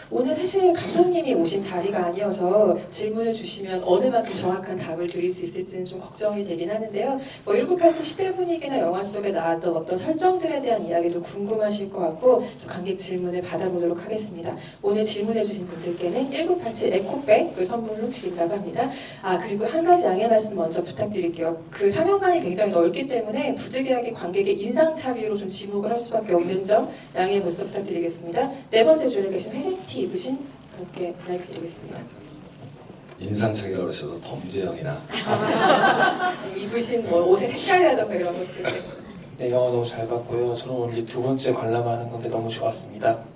오늘 사실 감독님이 오신 자리가 아니어서 질문을 주시면 어느 만큼 정확한 답을 드릴 수 있을지는 좀 걱정이 되긴 하는데요. 뭐 1987 시대 분위기나 영화 속에 나왔던 어떤 설정들에 대한 이야기도 궁금하실 것 같고 관객 질문을 받아보도록 하겠습니다. 오늘 질문해주신 분들께는 1987 에코백을 선물로 드린다고 합니다. 그리고 한 가지 양해 말씀 먼저 부탁드릴게요. 그 상영관이 굉장히 넓기 때문에 부득이하게 관객의 인상차기로 좀 지목을 할 수밖에 없는 점 양해 말씀 부탁드리겠습니다. 네 번째 줄에 계신 회색 티 입으신 분께 마이크 드리겠습니다. 인상착이라고 하셔서 범죄형이나 입으신 뭐 옷의 색깔이라던가 이런 것들. 네, 영화 너무 잘 봤고요. 저는 오늘 두 번째 관람하는 건데 너무 좋았습니다.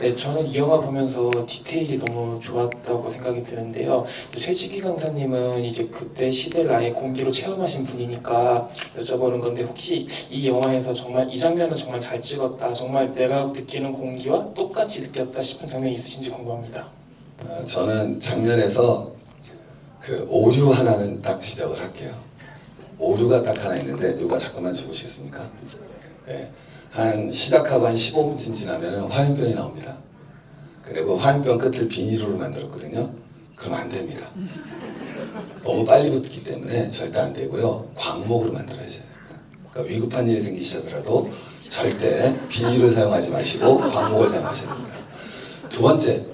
네, 저는 이 영화 보면서 디테일이 너무 좋았다고 생각이 드는데요. 또 최지기 강사님은 이제 그때 시대를 아예 공기로 체험하신 분이니까 여쭤보는 건데 혹시 이 영화에서 정말 이 장면은 정말 잘 찍었다, 정말 내가 느끼는 공기와 똑같이 느꼈다 싶은 장면이 있으신지 궁금합니다. 저는 장면에서 그 오류 하나는 딱 지적을 할게요. 오류가 딱 하나 있는데 누가 잠깐만 주무시겠습니까? 네. 한 시작하고 한 15분쯤 지나면은 화염병이 나옵니다. 근데 그 화염병 끝을 비닐로 만들었거든요. 그럼 안 됩니다. 너무 빨리 붙기 때문에 절대 안 되고요. 광목으로 만들어야죠. 그러니까 위급한 일이 생기시더라도 절대 비닐을 사용하지 마시고 광목을 사용하셔야 됩니다. 두 번째,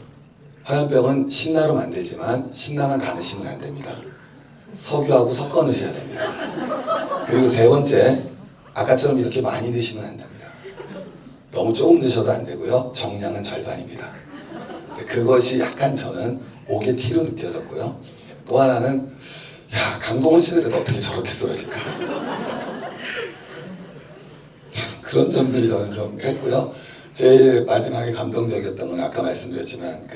화염병은 신나로 만들지만 신나만 다 넣으시면 안 됩니다. 석유하고 섞어 넣으셔야 됩니다. 그리고 세 번째, 아까처럼 이렇게 많이 넣으시면 안 됩니다. 너무 조금 넣으셔도 안 되고요. 정량은 절반입니다. 그것이 약간 저는 옥의 티로 느껴졌고요. 또 하나는 감동을 치는데 어떻게 저렇게 쓰러질까. 그런 점들이 저는 좀 했고요. 제일 마지막에 감동적이었던 건 아까 말씀드렸지만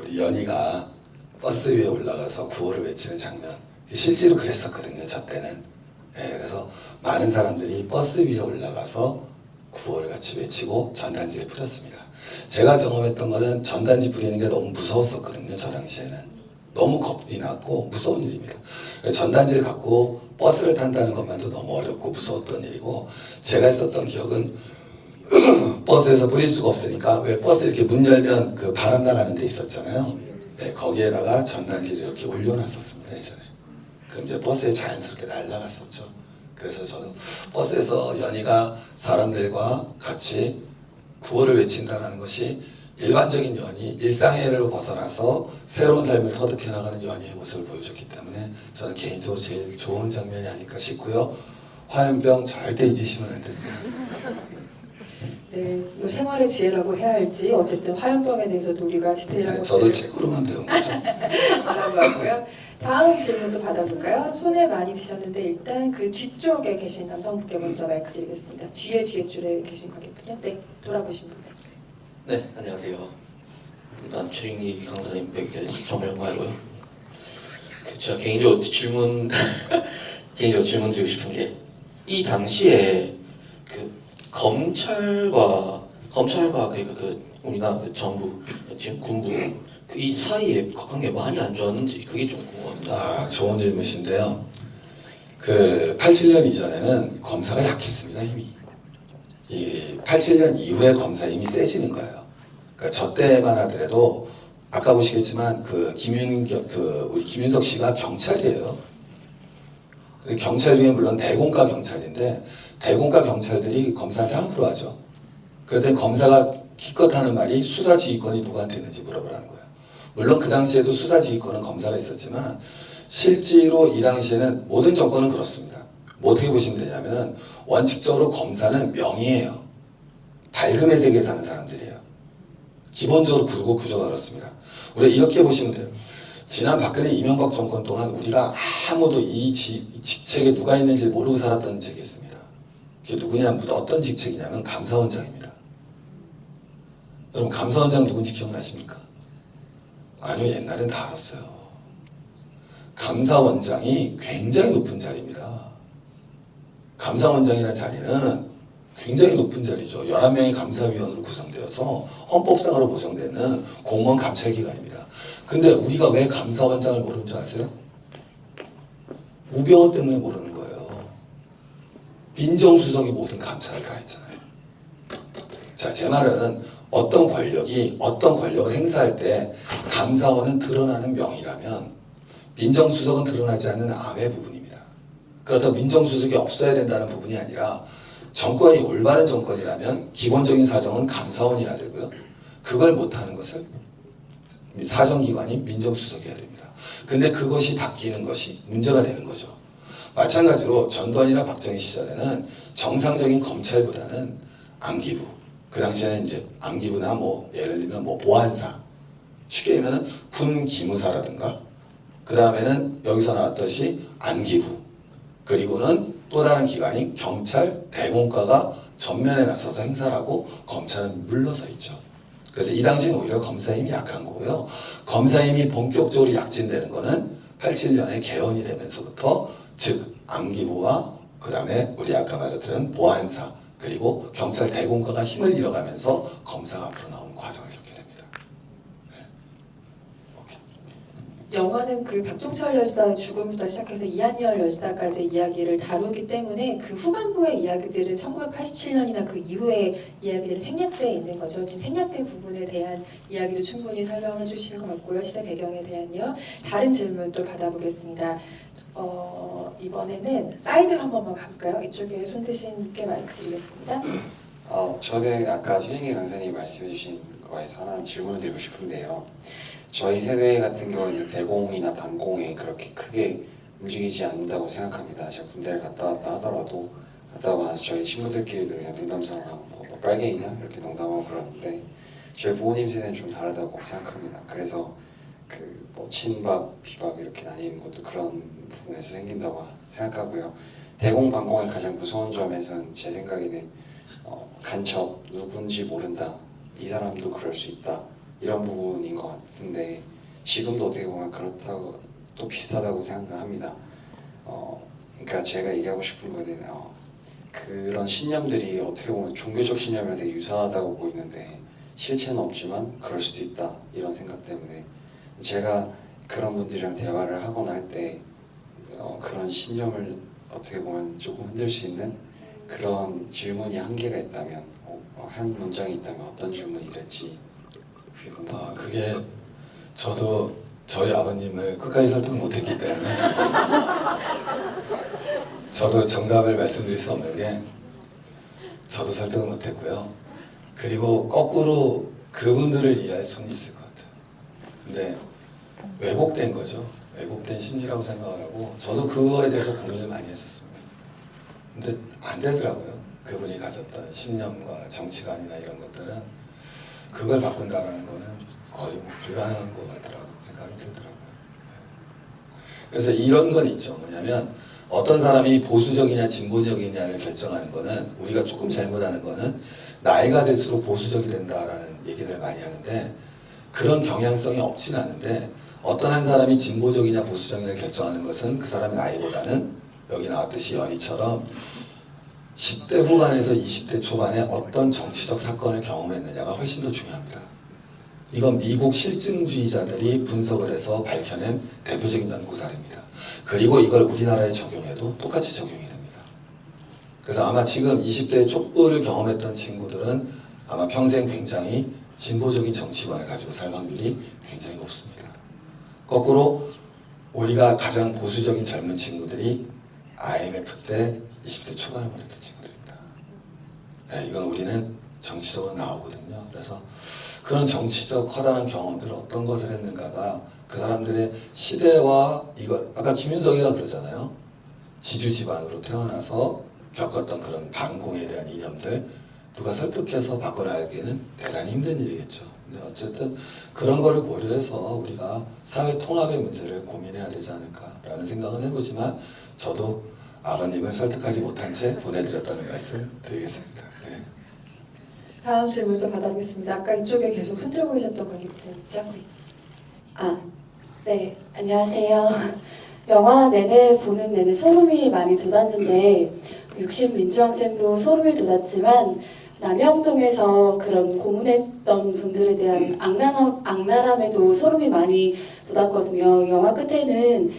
우리 연희가 버스 위에 올라가서 구호를 외치는 장면. 실제로 그랬었거든요. 저 때는. 그래서 많은 사람들이 버스 위에 올라가서 구호를 같이 외치고 전단지를 뿌렸습니다. 제가 경험했던 거는 전단지 뿌리는 게 너무 무서웠었거든요. 저 당시에는. 너무 겁이 났고 무서운 일입니다. 전단지를 갖고 버스를 탄다는 것만도 너무 어렵고 무서웠던 일이고, 제가 했었던 기억은 버스에서 뿌릴 수가 없으니까 왜 버스 이렇게 문 열면 그 바람 나가는 데 있었잖아요. 네, 거기에다가 전단지를 이렇게 올려놨었습니다. 예전에. 그럼 이제 버스에 자연스럽게 날아갔었죠. 그래서 저는 버스에서 연희가 사람들과 같이 구호를 외친다는 것이 일반적인 연희, 일상회로 벗어나서 새로운 삶을 터득해 나가는 연희의 모습을 보여줬기 때문에 저는 개인적으로 제일 좋은 장면이 아닐까 싶고요. 화염병 절대 잊으시면 안 됩니다. 네, 뭐 생활의 지혜라고 해야 할지 어쨌든 화염병에 대해서도 우리가 디테일하고 저도 책으로만 배운 거죠. 알아봤고요. 다음 질문도 받아볼까요? 손을 많이 드셨는데 일단 그 뒤쪽에 계신 남성분께 먼저 마이크 드리겠습니다. 뒤에 줄에 계신 관객분요. 네, 돌아보신 분. 네, 안녕하세요. 일단 최진기 강사님 뵙게 돼서 정말 영광이고요. 제가 개인적으로 질문 드리고 싶은 게, 이 당시에 그 검찰과 우리나라 정부, 지금 군부 이 사이에 관계 많이 안 좋았는지 그게 좀 궁금합니다. 좋은 질문이신데요. 87년 이전에는 검사가 약했습니다, 힘이. 이 87년 이후에 검사 힘이 세지는 거예요. 그러니까 저 때만 하더라도 아까 보시겠지만 우리 김윤석 씨가 경찰이에요. 경찰 중에 물론 대공과 경찰인데 대공과 경찰들이 검사한테 함부로 하죠. 그랬더니 검사가 기껏 하는 말이 수사지휘권이 누구한테 있는지 물어보라는 거예요. 물론 그 당시에도 수사지휘권은 검사가 있었지만 실제로 이 당시에는 모든 정권은 그렇습니다. 뭐 어떻게 보시면 되냐면은 원칙적으로 검사는 명의예요. 밝음의 세계에 사는 사람들이에요. 기본적으로 굴고 구조가 그렇습니다. 우리가 이렇게 보시면 돼요. 지난 박근혜 이명박 정권 동안 우리가 아무도 이 직책에 누가 있는지 모르고 살았던 적이 있습니다. 그게 누구냐, 어떤 직책이냐면 감사원장입니다. 여러분 감사원장 누군지 기억나십니까? 아니요, 옛날엔 다 알았어요. 감사원장이 굉장히 높은 자리입니다. 감사원장이라는 자리는 굉장히 높은 자리죠. 11명의 감사위원으로 구성되어서 헌법상으로 보장되는 공무원 감찰기관입니다. 근데 우리가 왜 감사원장을 모르는 줄 아세요? 우병우 때문에 모르는 거예요. 민정수석이 모든 감사를 다 했잖아요. 자, 제 말은 어떤 권력이 어떤 권력을 행사할 때 감사원은 드러나는 명이라면 민정수석은 드러나지 않는 암의 부분입니다. 그렇다고 민정수석이 없어야 된다는 부분이 아니라 정권이 올바른 정권이라면 기본적인 사정은 감사원이어야 되고요. 그걸 못하는 것을 사정기관이 민정수석이어야 됩니다. 근데 그것이 바뀌는 것이 문제가 되는 거죠. 마찬가지로 전두환이나 박정희 시절에는 정상적인 검찰보다는 안기부, 그 당시에는 이제 안기부나 뭐 예를 들면 뭐 보안사, 쉽게 얘기하면 군 기무사라든가, 그 다음에는 여기서 나왔듯이 안기부, 그리고는 또 다른 기관인 경찰 대공과가 전면에 나서서 행사를 하고 검찰은 물러서 있죠. 그래서 이 당시는 오히려 검사 힘이 약한 거고요. 검사 힘이 본격적으로 약진되는 거는 87년에 개헌이 되면서부터, 즉 안기부와 그 다음에 우리 아까 말했던 보안사 그리고 경찰 대공과가 힘을 잃어가면서 검사가 앞으로 나오는 과정을 겪게 됩니다. 영화는 그 박종철 열사의 죽음부터 시작해서 이한열 열사까지 이야기를 다루기 때문에 그 후반부의 이야기들은 1987년이나 그 이후의 이야기들은 생략되어 있는 거죠. 지금 생략된 부분에 대한 이야기도 충분히 설명해 주시는 것 같고요. 시대 배경에 대한요. 다른 질문 또 받아보겠습니다. 이번에는 사이드로 한 번만 가볼까요? 이쪽에 손 드신 분께 마이크 드리겠습니다. 저는 아까 최진기 강사님 말씀해 주신 거에서 하나 질문을 드리고 싶은데요. 저희 세대 같은 경우는 대공이나 반공에 그렇게 크게 움직이지 않는다고 생각합니다. 제가 군대를 갔다 왔다 하더라도 갔다 와서 저희 친구들끼리도 그냥 농담삼아 너 빨갱이냐 이렇게 농담하고 그러는데 저희 부모님 세대는 좀 다르다고 생각합니다. 그래서 그 뭐 친박, 비박 이렇게 나뉘는 것도 그런 부분에서 생긴다고 생각하고요. 대공, 반공의 가장 무서운 점에서는 제 생각에는 간첩, 누군지 모른다. 이 사람도 그럴 수 있다. 이런 부분인 것 같은데 지금도 어떻게 보면 그렇다고 또 비슷하다고 생각합니다. 그러니까 제가 얘기하고 싶은 거는 그런 신념들이 어떻게 보면 종교적 신념이랑 되게 유사하다고 보이는데 실체는 없지만 그럴 수도 있다 이런 생각 때문에 제가 그런 분들이랑 대화를 하거나 할 때 그런 신념을 어떻게 보면 조금 흔들 수 있는 그런 질문이 한 개가 있다면 한 문장이 있다면 어떤 질문이 될지 그게 궁금합니다. 그게 저도 저희 아버님을 끝까지 설득 못했기 때문에 저도 정답을 말씀드릴 수 없는 게 저도 설득을 못했고요. 그리고 거꾸로 그분들을 이해할 수는 있을 것 같아요. 근데 왜곡된 거죠. 왜곡된 심리라고 생각을 하고 저도 그거에 대해서 고민을 많이 했었습니다. 근데 안 되더라고요. 그분이 가졌던 신념과 정치관이나 이런 것들은 그걸 바꾼다는 거는 거의 뭐 불가능한 것 같더라고요. 생각이 들더라고요. 그래서 이런 건 있죠. 뭐냐면 어떤 사람이 보수적이냐 진보적이냐를 결정하는 거는 우리가 조금 잘못하는 거는 나이가 들수록 보수적이 된다라는 얘기를 많이 하는데 그런 경향성이 없진 않은데 어떤 한 사람이 진보적이냐 보수적이냐를 결정하는 것은 그 사람의 나이보다는 여기 나왔듯이 연희처럼 10대 후반에서 20대 초반에 어떤 정치적 사건을 경험했느냐가 훨씬 더 중요합니다. 이건 미국 실증주의자들이 분석을 해서 밝혀낸 대표적인 연구 사례입니다. 그리고 이걸 우리나라에 적용해도 똑같이 적용이 됩니다. 그래서 아마 지금 20대 촛불을 경험했던 친구들은 아마 평생 굉장히 진보적인 정치관을 가지고 살 확률이 굉장히 높습니다. 거꾸로 우리가 가장 보수적인 젊은 친구들이 IMF 때 20대 초반을 보냈던 친구들입니다. 네, 이건 우리는 정치적으로 나오거든요. 그래서 그런 정치적 커다란 경험들을 어떤 것을 했는가가 그 사람들의 시대와 이걸 아까 김윤석이가 그러잖아요. 지주 집안으로 태어나서 겪었던 그런 반공에 대한 이념들 누가 설득해서 바꿔나가기에는 대단히 힘든 일이겠죠. 근데 어쨌든 그런 거를 고려해서 우리가 사회 통합의 문제를 고민해야 되지 않을까라는 생각은 해보지만 저도 아버님을 설득하지 못한 채 보내드렸다는 말씀 드리겠습니다. 네. 다음 질문도 받아보겠습니다. 아까 이쪽에 계속 손들고 계셨던 거 있죠? 네, 안녕하세요. 영화 내내 보는 내내 소름이 많이 돋았는데 60 민주항쟁도 소름이 돋았지만 남영동에서 그런 고문했던 분들에 대한 악랄함에도 소름이 많이 돋았거든요. 영화 끝에는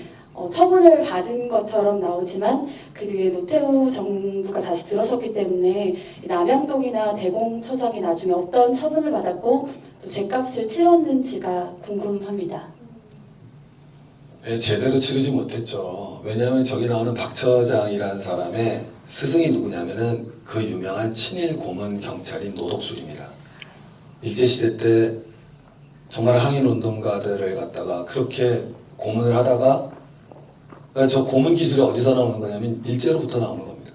처분을 받은 것처럼 나오지만 그 뒤에 노태우 정부가 다시 들어섰기 때문에 이 남영동이나 대공처장이 나중에 어떤 처분을 받았고 또 죗값을 치렀는지가 궁금합니다. 예, 제대로 치르지 못했죠. 왜냐하면 저기 나오는 박 처장이라는 사람의 스승이 누구냐면은 그 유명한 친일 고문 경찰인 노덕술입니다. 일제시대 때 정말 항일운동가들을 갖다가 그렇게 고문을 하다가 그러니까 저 고문 기술이 어디서 나오는 거냐면 일제로부터 나오는 겁니다.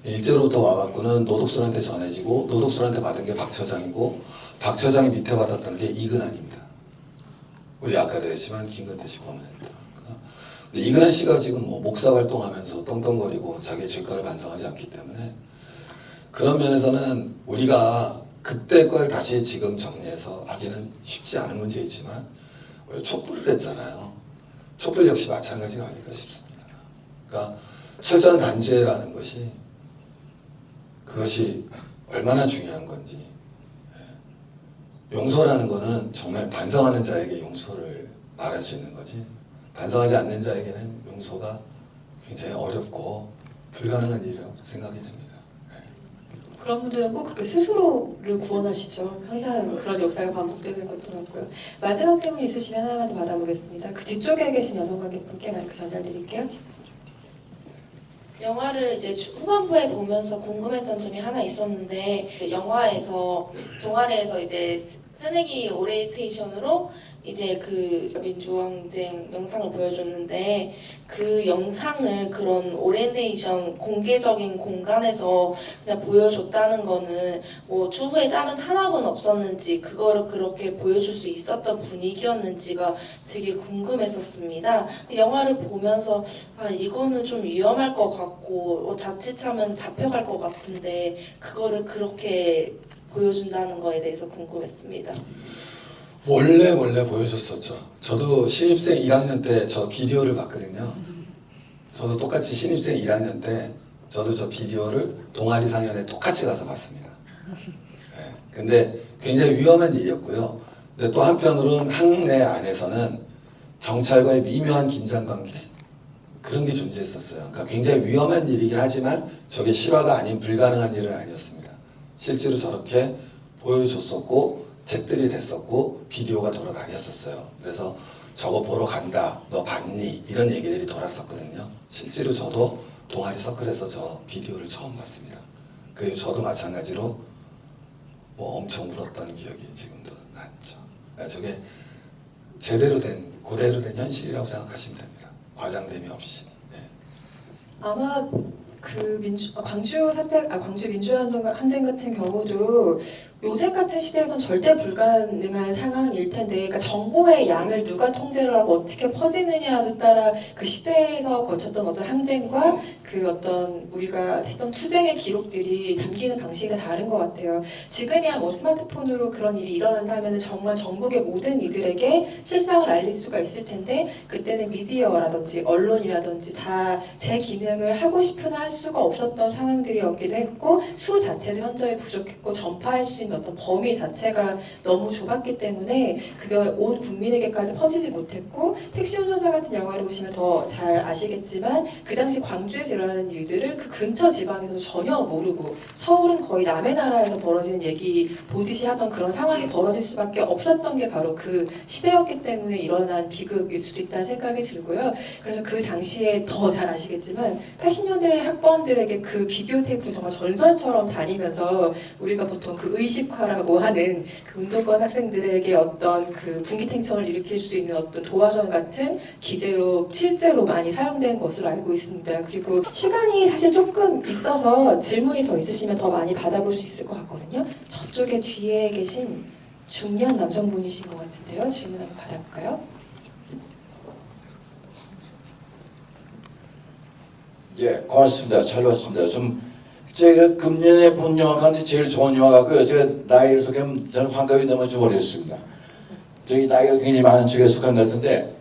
일제로부터 와갖고는 노덕술한테 전해지고 노덕술한테 받은 게 박 처장이고 박 처장이 밑에 받았다는 게 이근한입니다. 우리 아까도 했지만 김근태 씨 고문입니다. 이근한 씨가 지금 뭐 목사 활동하면서 떵떵거리고 자기의 죄가를 반성하지 않기 때문에 그런 면에서는 우리가 그때 걸 다시 지금 정리해서 하기는 쉽지 않은 문제이지만 우리가 촛불을 했잖아요. 촛불 역시 마찬가지가 아닐까 싶습니다. 그러니까 철저한 단죄라는 것이 그것이 얼마나 중요한 건지 용서라는 거는 정말 반성하는 자에게 용서를 말할 수 있는 거지 반성하지 않는 자에게는 용서가 굉장히 어렵고 불가능한 일이라고 생각이 됩니다. 그런 분들은 꼭 그렇게 스스로를 구원하시죠. 항상 그런 역사가 반복되는 것도 같고요. 마지막 질문 있으시면 하나만 더 받아보겠습니다. 그 뒤쪽에 계신 여성 관객분께 마이크 전달드릴게요. 영화를 이제 후반부에 보면서 궁금했던 점이 하나 있었는데 이제 영화에서 동아리에서 이제 쓰레기 오리엔테이션으로 이제 그 민주항쟁 영상을 보여줬는데 그 영상을 그런 오리엔테이션 공개적인 공간에서 그냥 보여줬다는 거는 뭐 추후에 다른 탄압은 없었는지 그거를 그렇게 보여줄 수 있었던 분위기였는지가 되게 궁금했었습니다. 영화를 보면서 아 이거는 좀 위험할 것 같고 자칫하면 잡혀갈 것 같은데 그거를 그렇게 보여준다는 거에 대해서 궁금했습니다. 원래 보여줬었죠. 저도 신입생 1학년 때 저 비디오를 봤거든요. 저도 똑같이 신입생 1학년 때 저도 저 비디오를 동아리 상연에 똑같이 가서 봤습니다. 네. 근데 굉장히 위험한 일이었고요. 근데 또 한편으로는 학내 안에서는 경찰과의 미묘한 긴장관계 그런 게 존재했었어요. 그러니까 굉장히 위험한 일이긴 하지만 저게 실화가 아닌 불가능한 일은 아니었습니다. 실제로 저렇게 보여줬었고 책들이 됐었고 비디오가 돌아다녔었어요. 그래서 저거 보러 간다, 너 봤니? 이런 얘기들이 돌았었거든요. 실제로 저도 동아리 서클에서 저 비디오를 처음 봤습니다. 그리고 저도 마찬가지로 뭐 엄청 울었던 기억이 지금도 났죠. 그러니까 저게 제대로 된, 그대로 된 현실이라고 생각하시면 됩니다. 과장됨이 없이. 네. 아마 그 광주 민주화운동 항쟁 같은 경우도 요즘 같은 시대에선 절대 불가능한 상황일 텐데, 그러니까 정보의 양을 누가 통제를 하고 어떻게 퍼지느냐에 따라 그 시대에서 거쳤던 어떤 항쟁과 그 어떤 우리가 했던 투쟁의 기록들이 담기는 방식이 다른 것 같아요. 지금이야 뭐 스마트폰으로 그런 일이 일어난다면 정말 전국의 모든 이들에게 실상을 알릴 수가 있을 텐데, 그때는 미디어라든지 언론이라든지 다 제 기능을 하고 싶으나 할 수가 없었던 상황들이었기도 했고, 수 자체도 현저히 부족했고, 전파할 수 있는 어떤 범위 자체가 너무 좁았기 때문에 그게 온 국민에게까지 퍼지지 못했고, 택시 운전사 같은 영화를 보시면 더 잘 아시겠지만 그 당시 광주에서 일어나는 일들을 그 근처 지방에서 전혀 모르고, 서울은 거의 남의 나라에서 벌어지는 얘기 보듯이 하던 그런 상황이 벌어질 수밖에 없었던 게 바로 그 시대였기 때문에 일어난 비극일 수도 있다는 생각이 들고요. 그래서 그 당시에 더 잘 아시겠지만 80년대 학번들에게 그 비디오 테이프를 정말 전설처럼 다니면서 우리가 보통 그 의식화라고 하는 그 운동권 학생들에게 어떤 그 분기탱천을 일으킬 수 있는 어떤 도화전 같은 기재로 실제로 많이 사용된 것으로 알고 있습니다. 그리고 시간이 사실 조금 있어서 질문이 더 있으시면 더 많이 받아볼 수 있을 것 같거든요. 저쪽에 뒤에 계신 중년 남성분이신 것 같은데요. 질문 한번 받아볼까요? 예, 고맙습니다. 잘 봤습니다. 제가 금년에 본 영화 가운데 제일 좋은 영화 같고요. 제가 나이를 속하면 저는 환갑이 넘어져 버렸습니다. 저희 나이가 굉장히 많은 쪽에 속한 것 같은데,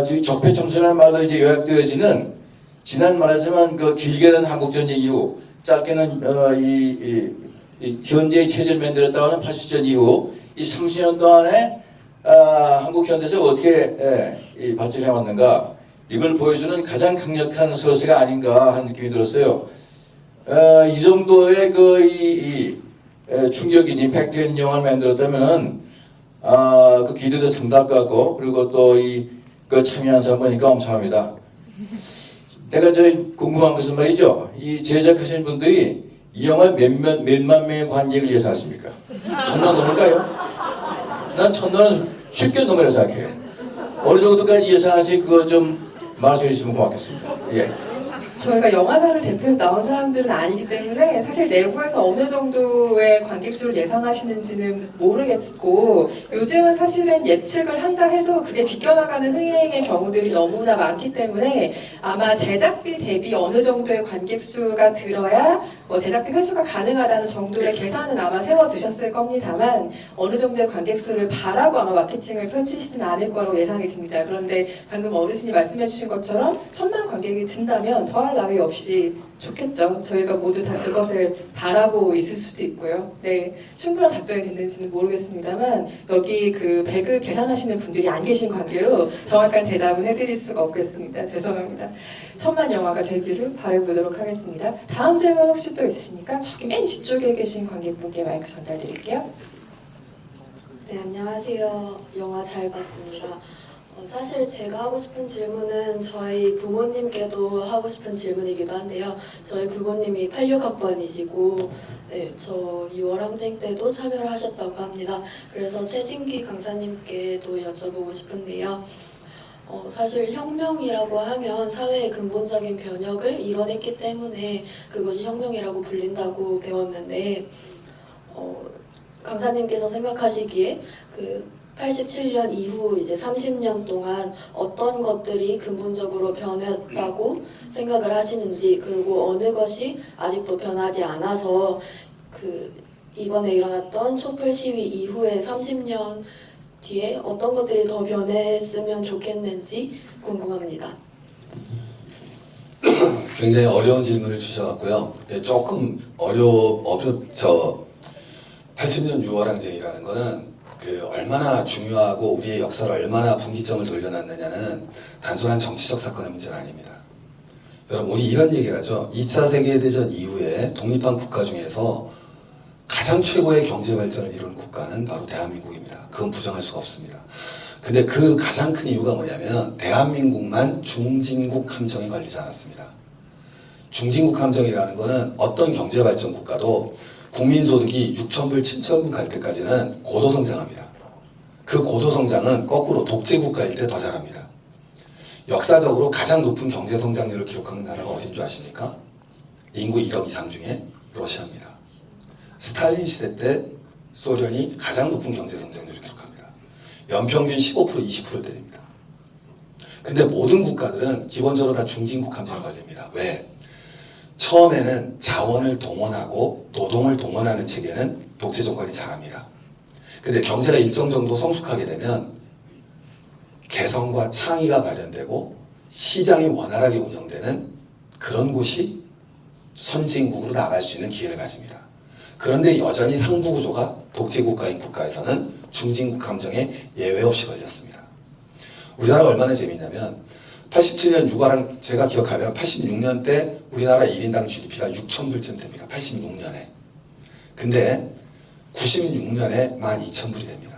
지금 적폐청산이라는 말로 이제 요약되어지는, 지난 말하지만 그 길게는 한국전쟁 이후, 짧게는 이 현재의 체제를 만들었다고 하는 80전 이후 이 30년 동안에 한국 현대사가 어떻게 이 발전해 왔는가 이걸 보여주는 가장 강력한 서세가 아닌가 하는 느낌이 들었어요. 이 정도의 충격인 임팩트인 영화를 만들었다면은 그 기대도 상당할 것 같고 그리고 또 그 참여한 사람 보니까 엄청납니다. 내가 궁금한 것은 말이죠. 이 제작하신 분들이 이 영화 몇만 명의 관객을 예상했습니까? 1,000만 넘을까요? 난 1,000만은 쉽게 넘으라고 생각해요. 어느 정도까지 예상하시 그거 좀 말씀해 주시면 고맙겠습니다. 예. 저희가 영화사를 대표해서 나온 사람들은 아니기 때문에 사실 내부에서 어느 정도의 관객 수를 예상하시는지는 모르겠고 요즘은 사실은 예측을 한다 해도 그게 비껴나가는 흥행의 경우들이 너무나 많기 때문에 아마 제작비 대비 어느 정도의 관객 수가 들어야 제작비 회수가 가능하다는 정도의 계산은 아마 세워두셨을 겁니다만 어느 정도의 관객 수를 바라고 아마 마케팅을 펼치시진 않을 거라고 예상이 듭니다. 그런데 방금 어르신이 말씀해 주신 것처럼 1,000만 관객이 든다면 더할 나위 없이 좋겠죠. 저희가 모두 다 그것을 바라고 있을 수도 있고요. 네, 충분한 답변이 됐는지는 모르겠습니다만 여기 그 배급 계산하시는 분들이 안 계신 관계로 정확한 대답은 해드릴 수가 없겠습니다. 죄송합니다. 1,000만 영화가 되기를 바라보도록 하겠습니다. 다음 질문 혹시 또 있으십니까? 저기 맨 뒤쪽에 계신 관객분께 마이크 전달드릴게요. 네, 안녕하세요. 영화 잘 봤습니다. 사실 제가 하고 싶은 질문은 저희 부모님께도 하고 싶은 질문이기도 한데요. 저희 부모님이 86학번이시고 네, 저 6월 항쟁 때도 참여를 하셨다고 합니다. 그래서 최진기 강사님께도 여쭤보고 싶은데요. 사실 혁명이라고 하면 사회의 근본적인 변혁을 이뤄냈기 때문에 그것이 혁명이라고 불린다고 배웠는데 강사님께서 생각하시기에 87년 이후 이제 30년 동안 어떤 것들이 근본적으로 변했다고 생각을 하시는지 그리고 어느 것이 아직도 변하지 않아서 이번에 일어났던 촛불 시위 이후에 30년 뒤에 어떤 것들이 더 변했으면 좋겠는지 궁금합니다. 굉장히 어려운 질문을 주셔갖고요. 조금 80년 6월 항쟁이라는 거는 얼마나 중요하고 우리의 역사를 얼마나 분기점을 돌려놨느냐는 단순한 정치적 사건의 문제는 아닙니다. 여러분 우리 이런 얘기를 하죠. 2차 세계대전 이후에 독립한 국가 중에서 가장 최고의 경제 발전을 이룬 국가는 바로 대한민국입니다. 그건 부정할 수가 없습니다. 근데 그 가장 큰 이유가 뭐냐면 대한민국만 중진국 함정에 걸리지 않았습니다. 중진국 함정이라는 거는 어떤 경제 발전 국가도 국민소득이 6,000불, 7,000불 갈 때까지는 고도성장합니다. 그 고도성장은 거꾸로 독재국가일 때 더 잘합니다. 역사적으로 가장 높은 경제성장률을 기록하는 나라가 어딘 줄 아십니까? 인구 1억 이상 중에 러시아입니다. 스탈린 시대 때 소련이 가장 높은 경제성장률을 기록합니다. 연평균 15%, 20%대입니다. 근데 모든 국가들은 기본적으로 다 중진국 함정에 걸립니다. 왜? 처음에는 자원을 동원하고 노동을 동원하는 체계는 독재 정권이 잘합니다. 근데 경제가 일정 정도 성숙하게 되면 개성과 창의가 발현되고 시장이 원활하게 운영되는 그런 곳이 선진국으로 나갈 수 있는 기회를 가집니다. 그런데 여전히 상부 구조가 독재 국가인 국가에서는 중진국 함정에 예외 없이 걸렸습니다. 우리나라가 얼마나 재미있냐면 87년 6월 제가 기억하면 86년 때 우리나라 1인당 GDP가 6,000불쯤 됩니다. 86년에. 근데 96년에 12,000불이 됩니다.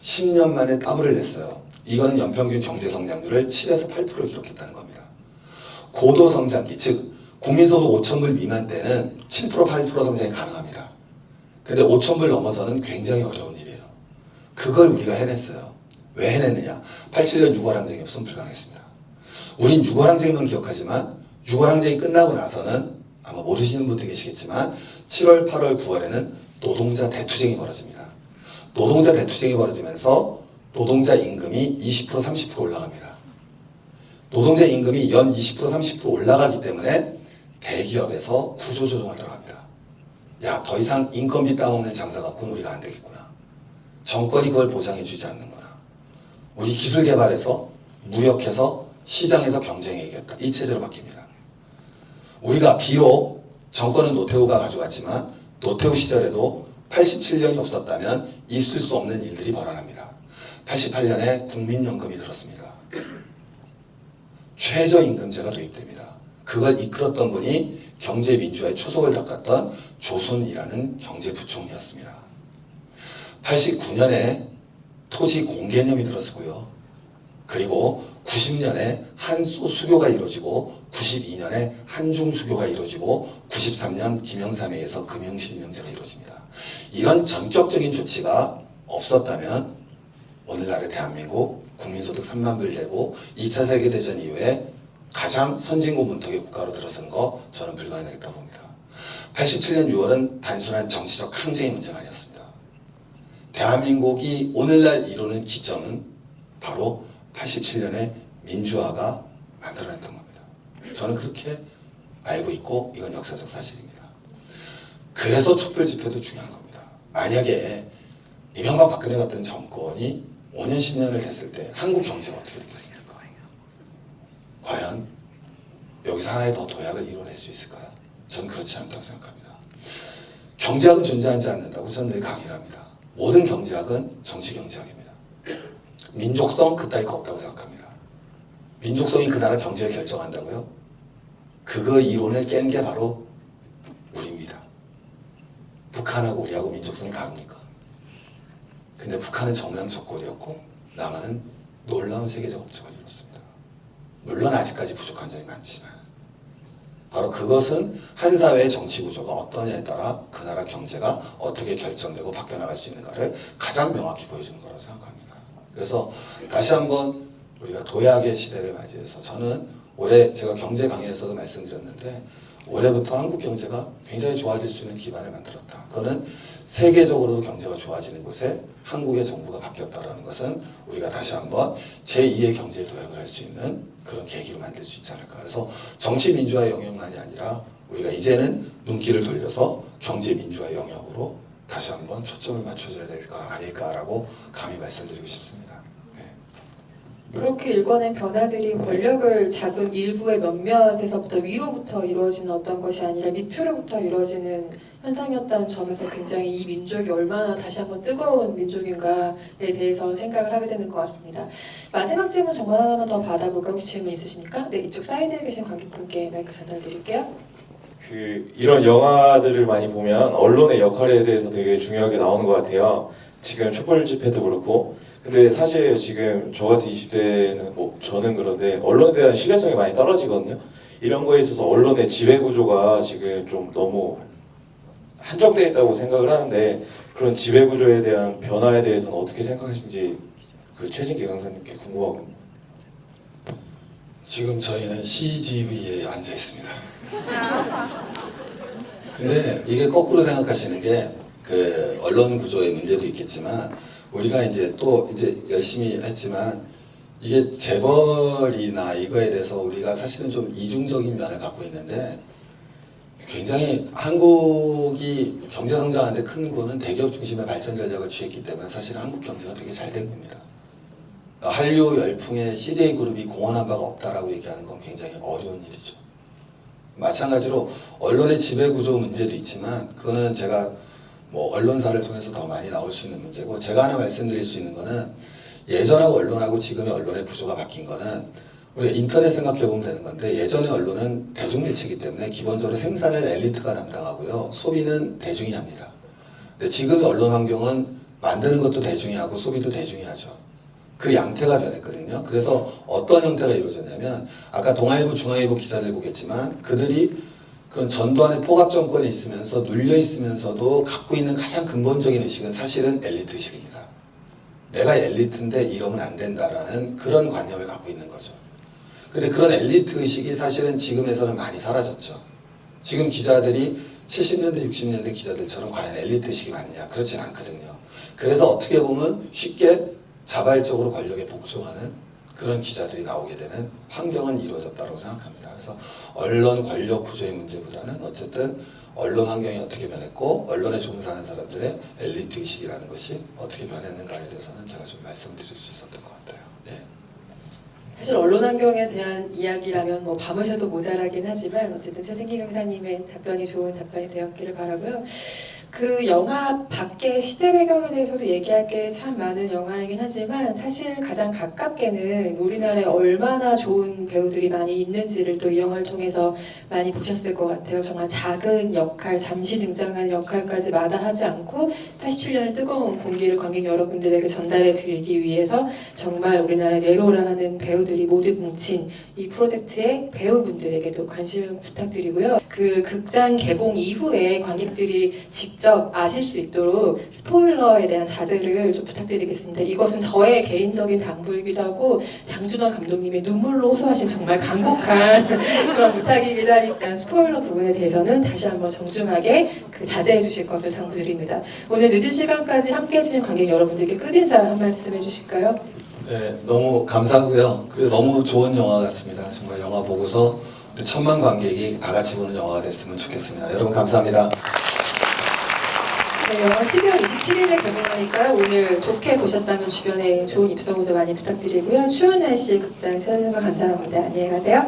10년 만에 더블을 냈어요. 이거는 연평균 경제성장률을 7에서 8% 기록했다는 겁니다. 고도성장기, 즉 국민소득 5,000불 미만 때는 7% 8% 성장이 가능합니다. 근데 5,000불 넘어서는 굉장히 어려운 일이에요. 그걸 우리가 해냈어요. 왜 해냈느냐? 87년 6월 항쟁이 없으면 불가능했습니다. 우린 6월 항쟁만 기억하지만 6월 항쟁이 끝나고 나서는 아마 모르시는 분들 계시겠지만 7월, 8월, 9월에는 노동자 대투쟁이 벌어집니다. 노동자 대투쟁이 벌어지면서 노동자 임금이 20%, 30% 올라갑니다. 노동자 임금이 연 20%, 30% 올라가기 때문에 대기업에서 구조조정을 들어갑니다. 야, 더 이상 인건비 따먹는 장사 갖고는 우리가 안 되겠구나. 정권이 그걸 보장해주지 않는구나. 우리 기술 개발해서 무역해서 시장에서 경쟁에 이겼다. 이 체제로 바뀝니다. 우리가 비록 정권은 노태우가 가져갔지만 노태우 시절에도 87년이 없었다면 있을 수 없는 일들이 벌어납니다. 88년에 국민연금이 들었습니다. 최저임금제가 도입됩니다. 그걸 이끌었던 분이 경제민주화의 초석을 닦았던 조순이라는 경제부총리였습니다. 89년에 토지 공개념이 들었고요. 그리고 90년에 한소 수교가 이루어지고 92년에 한중 수교가 이루어지고 93년 김영삼에 의해서 금융실명제가 이루어집니다. 이런 전격적인 조치가 없었다면 오늘날의 대한민국 국민소득 3만 불 내고 2차 세계대전 이후에 가장 선진국 문턱의 국가로 들어서는 거 저는 불가능하겠다고 봅니다. 87년 6월은 단순한 정치적 항쟁의 문제가 아니었습니다. 대한민국이 오늘날 이루는 기점은 바로 87년에 민주화가 만들어냈던 겁니다. 저는 그렇게 알고 있고 이건 역사적 사실입니다. 그래서 촛불 집회도 중요한 겁니다. 만약에 이명박 박근혜 같은 정권이 5년 10년을 했을 때 한국 경제가 어떻게 됐겠습니까? 과연 여기서 하나의 더 도약을 이뤄낼 수 있을까요? 저는 그렇지 않다고 생각합니다. 경제학은 존재하지 않는다고 저는 늘 강의를 합니다. 모든 경제학은 정치 경제학입니다. 민족성 그따위 거 없다고 생각합니다. 민족성이 그 나라 경제를 결정한다고요? 그거 이론을 깬 게 바로 우리입니다. 북한하고 우리하고 민족성이 다릅니까? 근데 북한은 정명석골이었고 남한은 놀라운 세계적 업적을 이뤘습니다. 물론 아직까지 부족한 점이 많지만 바로 그것은 한 사회의 정치 구조가 어떠냐에 따라 그 나라 경제가 어떻게 결정되고 바뀌어나갈 수 있는가를 가장 명확히 보여주는 거라고 생각합니다. 그래서 다시 한번 우리가 도약의 시대를 맞이해서 저는 올해 제가 경제 강의에서도 말씀드렸는데 올해부터 한국 경제가 굉장히 좋아질 수 있는 기반을 만들었다. 그거는 세계적으로도 경제가 좋아지는 곳에 한국의 정부가 바뀌었다는 것은 우리가 다시 한번 제2의 경제 도약을 할 수 있는 그런 계기로 만들 수 있지 않을까. 그래서 정치 민주화의 영역만이 아니라 우리가 이제는 눈길을 돌려서 경제 민주화의 영역으로 다시 한번 초점을 맞춰줘야 될 거 아닐까라고 감히 말씀드리고 싶습니다. 그렇게 일궈낸 변화들이 권력을 잡은 일부의 몇몇에서부터 위로부터 이루어지는 어떤 것이 아니라 밑으로부터 이루어지는 현상이었다는 점에서 굉장히 이 민족이 얼마나 다시 한번 뜨거운 민족인가에 대해서 생각을 하게 되는 것 같습니다. 마지막 질문 정말 하나만 더 받아볼까요? 혹시 질문 있으십니까? 네, 이쪽 사이드에 계신 관객분께 마이크 전달드릴게요. 이런 영화들을 많이 보면 언론의 역할에 대해서 되게 중요하게 나오는 것 같아요. 지금 촛불 집회도 그렇고. 근데 사실 지금 저 같은 20대는 뭐 저는 그런데 언론에 대한 신뢰성이 많이 떨어지거든요. 이런 거에 있어서 언론의 지배 구조가 지금 좀 너무 한정되어 있다고 생각을 하는데 그런 지배 구조에 대한 변화에 대해서는 어떻게 생각하시는지 그 최진기 강사님께 궁금하거든요. 지금 저희는 CGV에 앉아 있습니다. 근데 이게 거꾸로 생각하시는 게 그 언론 구조의 문제도 있겠지만 우리가 이제 또 이제 열심히 했지만 이게 재벌이나 이거에 대해서 우리가 사실은 좀 이중적인 면을 갖고 있는데 굉장히 한국이 경제 성장하는데 큰 거는 대기업 중심의 발전 전략을 취했기 때문에 사실 한국 경제가 되게 잘 된 겁니다. 한류 열풍에 CJ그룹이 공헌한 바가 없다라고 얘기하는 건 굉장히 어려운 일이죠. 마찬가지로 언론의 지배구조 문제도 있지만 그거는 제가 뭐 언론사를 통해서 더 많이 나올 수 있는 문제고 제가 하나 말씀드릴 수 있는 거는 예전하고 언론하고 지금의 언론의 구조가 바뀐 거는 우리가 인터넷 생각해 보면 되는 건데 예전의 언론은 대중매체이기 때문에 기본적으로 생산을 엘리트가 담당하고요 소비는 대중이 합니다. 근데 지금의 언론 환경은 만드는 것도 대중이 하고 소비도 대중이 하죠. 그 양태가 변했거든요. 그래서 어떤 형태가 이루어졌냐면 아까 동아일보, 중앙일보 기자들 보겠지만 그들이 그런 전두환의 포갑 정권에 있으면서 눌려 있으면서도 갖고 있는 가장 근본적인 의식은 사실은 엘리트 의식입니다. 내가 엘리트인데 이러면 안 된다라는 그런 관념을 갖고 있는 거죠. 근데 그런 엘리트 의식이 사실은 지금에서는 많이 사라졌죠. 지금 기자들이 70년대, 60년대 기자들처럼 과연 엘리트 의식이 맞냐? 그렇진 않거든요. 그래서 어떻게 보면 쉽게 자발적으로 권력에 복종하는 그런 기자들이 나오게 되는 환경은 이루어졌다고 생각합니다. 그래서 언론 권력 구조의 문제보다는 어쨌든 언론 환경이 어떻게 변했고 언론에 종사하는 사람들의 엘리트 의식이라는 것이 어떻게 변했는가에 대해서는 제가 좀 말씀드릴 수 있었던 것 같아요. 네. 사실 언론 환경에 대한 이야기라면 뭐 밤을 새도 모자라긴 하지만 어쨌든 최진기 강사님의 답변이 좋은 답변이 되었기를 바라고요. 그 영화 밖의 시대 배경에 대해서도 얘기할 게 참 많은 영화이긴 하지만 사실 가장 가깝게는 우리나라에 얼마나 좋은 배우들이 많이 있는지를 또 이 영화를 통해서 많이 보셨을 것 같아요. 정말 작은 역할, 잠시 등장하는 역할까지 마다하지 않고 87년의 뜨거운 공기를 관객 여러분들에게 전달해 드리기 위해서 정말 우리나라에 내로라 하는 배우들이 모두 뭉친 이 프로젝트의 배우분들에게도 관심을 부탁드리고요. 그 극장 개봉 이후에 관객들이 직접 아실 수 있도록 스포일러에 대한 자제를 좀 부탁드리겠습니다. 이것은 저의 개인적인 당부이기도 하고 장준원 감독님의 눈물로 호소하신 정말 간곡한 그런 부탁이기도 하니까 스포일러 부분에 대해서는 다시 한번 정중하게 그 자제해 주실 것을 당부드립니다. 오늘 늦은 시간까지 함께 해주신 관객 여러분들께 끝인사 한 말씀 해주실까요? 네, 너무 감사하고요. 그리고 너무 좋은 영화 같습니다. 정말 영화 보고서 우리 1000만 관객이 다 같이 보는 영화가 됐으면 좋겠습니다. 여러분 감사합니다. 네, 영화 12월 27일에 개봉하니까 오늘 좋게 보셨다면 주변에 좋은 입소문도 많이 부탁드리고요. 추운 날씨에 극장 찾아주셔서 감사합니다. 안녕히 가세요.